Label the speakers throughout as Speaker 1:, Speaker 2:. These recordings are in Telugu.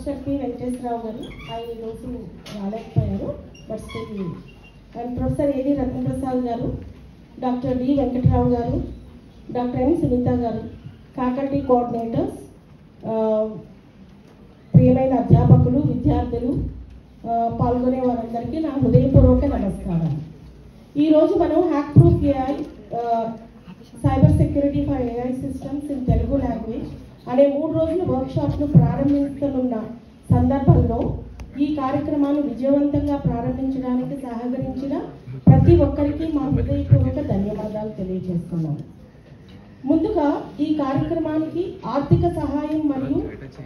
Speaker 1: ప్రొఫెసర్ పి వెంకటేశ్వరరావు గారు ఆయన రోజు రాలేకపోయారు, but still. And professor A D Ratnaprasad garu, doctor D Venkatarao గారు, డాక్టర్ ఎం సునీత గారు, ఫ్యాకల్టీ కోఆర్డినేటర్స్, ప్రియమైన అధ్యాపకులు, విద్యార్థులు, పాల్గొనే వారందరికీ నా హృదయపూర్వక నమస్కారాలు. ఈరోజు మనం hack proof AI, cyber security for AI systems in Telugu language అనే 3 రోజుల వర్క్షాప్ను ప్రారంభిస్తున్న సందర్భంలో ఈ కార్యక్రమాన్ని విజయవంతంగా ప్రారంభించడానికి సహకరించిన ప్రతి ఒక్కరికి మా హృదయపూర్వక ధన్యవాదాలు తెలియజేస్తున్నాను. ముందుగా ఈ కార్యక్రమానికి ఆర్థిక సహాయం మరియు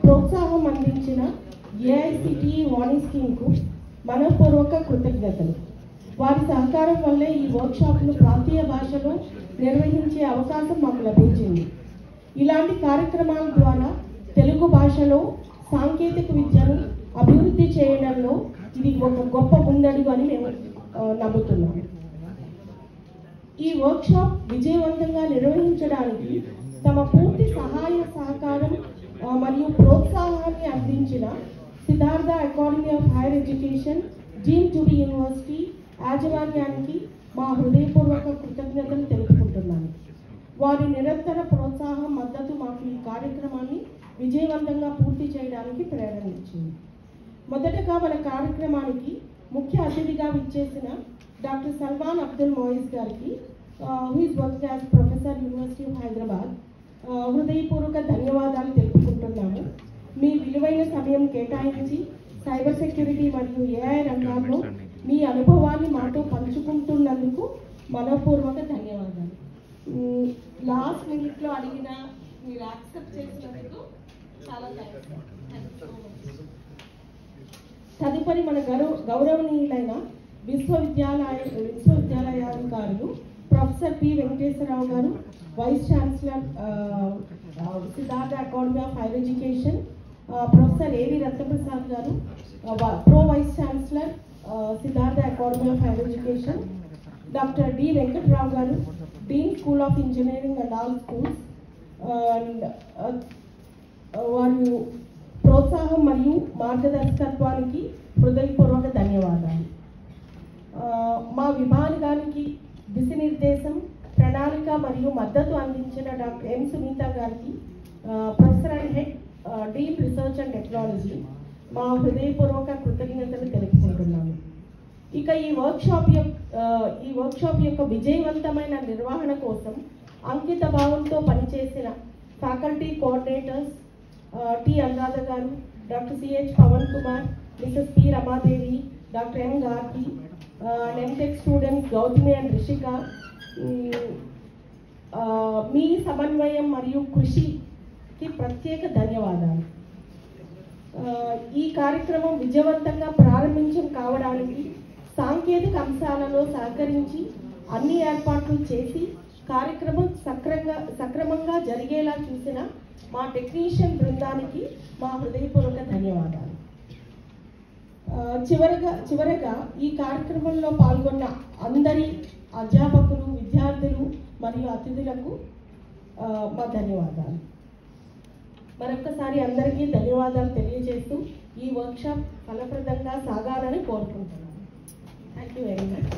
Speaker 1: ప్రోత్సాహం అందించిన ఏఐసిటిఈ వాణి స్కీమ్కు మనపూర్వక కృతజ్ఞతలు. వారి సహకారం వల్లే ఈ వర్క్షాప్ను ప్రాంతీయ భాషలో నిర్వహించే అవకాశం మాకు లభించింది. ఇలాంటి కార్యక్రమాల ద్వారా తెలుగు భాషలో సాంకేతిక విద్యను అభివృద్ధి చేయడంలో ఇది ఒక గొప్ప ముందడుగు అని మేము నమ్ముతున్నాము. ఈ వర్క్షాప్ విజయవంతంగా నిర్వహించడానికి తమ పూర్తి సహాయ సహకారం మరియు ప్రోత్సాహాన్ని అందించిన Siddhartha academy of higher education, deemed to be university యాజమాన్యానికి మా హృదయపూర్వక కృతజ్ఞతలు తెలుపుకుంటున్నాను. వారి నిరంతర ప్రోత్సాహం, మద్దతు మాకు ఈ కార్యక్రమాన్ని విజయవంతంగా పూర్తి చేయడానికి ప్రేరణ ఇచ్చింది. మొదటగా మన కార్యక్రమానికి ముఖ్య అతిథిగా విచ్చేసిన డాక్టర్ సల్మాన్ అబ్దుల్ మోయిజ్ గారికి, who is working as professor university of Hyderabad, హృదయపూర్వక ధన్యవాదాలు తెలుపుకుంటున్నాము. మీ విలువైన సమయం కేటాయించి సైబర్ సెక్యూరిటీ మరియు ఏఐ రంగాల్లో మీ అనుభవాన్ని మాతో పంచుకుంటున్నందుకు మనపూర్వక ధన్యవాదాలు. లాస్ట్ మినిట్లో అడిగిన మీరు యాక్సెప్ట్ చేసినందుకు చాలా థ్యాంక్స్. తదుపరి మన గౌరవనీయులైన విశ్వవిద్యాలయాధికారులు professor P Venkateswararao garu, vice chancellor Siddhartha academy of higher education, professor A D Ratnaprasad garu, pro vice chancellor Siddhartha academy of higher education, doctor D Venkatarao garu, dean school of engineering and all schools, వారి ప్రోత్సాహం మరియు మార్గదర్శకత్వానికి హృదయపూర్వక ధన్యవాదాలు. మా విభాగానికి దిశనిర్దేశం, ప్రణాళిక మరియు మద్దతు అందించిన డాక్టర్ ఎం సునీత గారికి, professor and head deep research and technology, మా హృదయపూర్వక కృతజ్ఞతలు తెలుపుకుంటున్నాము. ఇక ఈ వర్క్షాప్ యొక్క విజయవంతమైన నిర్వహణ కోసం అంకిత భావంతో పనిచేసిన faculty coordinators T Anuradha garu, doctor C H Pavan Kumar, Mrs P Ramadevi, doctor M Gargi, M Tech students Gautami and Rishika, మీ సమన్వయం మరియు కృషికి ప్రత్యేక ధన్యవాదాలు. ఈ కార్యక్రమం విజయవంతంగా ప్రారంభించడం కావడానికి సాంకేతిక అంశాలలో సహకరించి అన్ని ఏర్పాట్లు చేసి కార్యక్రమం సక్రమంగా జరిగేలా చూసిన మా టెక్నీషియన్ బృందానికి మా హృదయపూర్వక ధన్యవాదాలు. చివరగా ఈ కార్యక్రమంలో పాల్గొన్న అందరి అధ్యాపకులు, విద్యార్థులు మరియు అతిథులకు మా ధన్యవాదాలు. మరొక్కసారి అందరికీ ధన్యవాదాలు తెలియజేస్తూ ఈ వర్క్షాప్ ఫలప్రదంగా సాగాలని కోరుకుంటున్నాను. Thank you very much.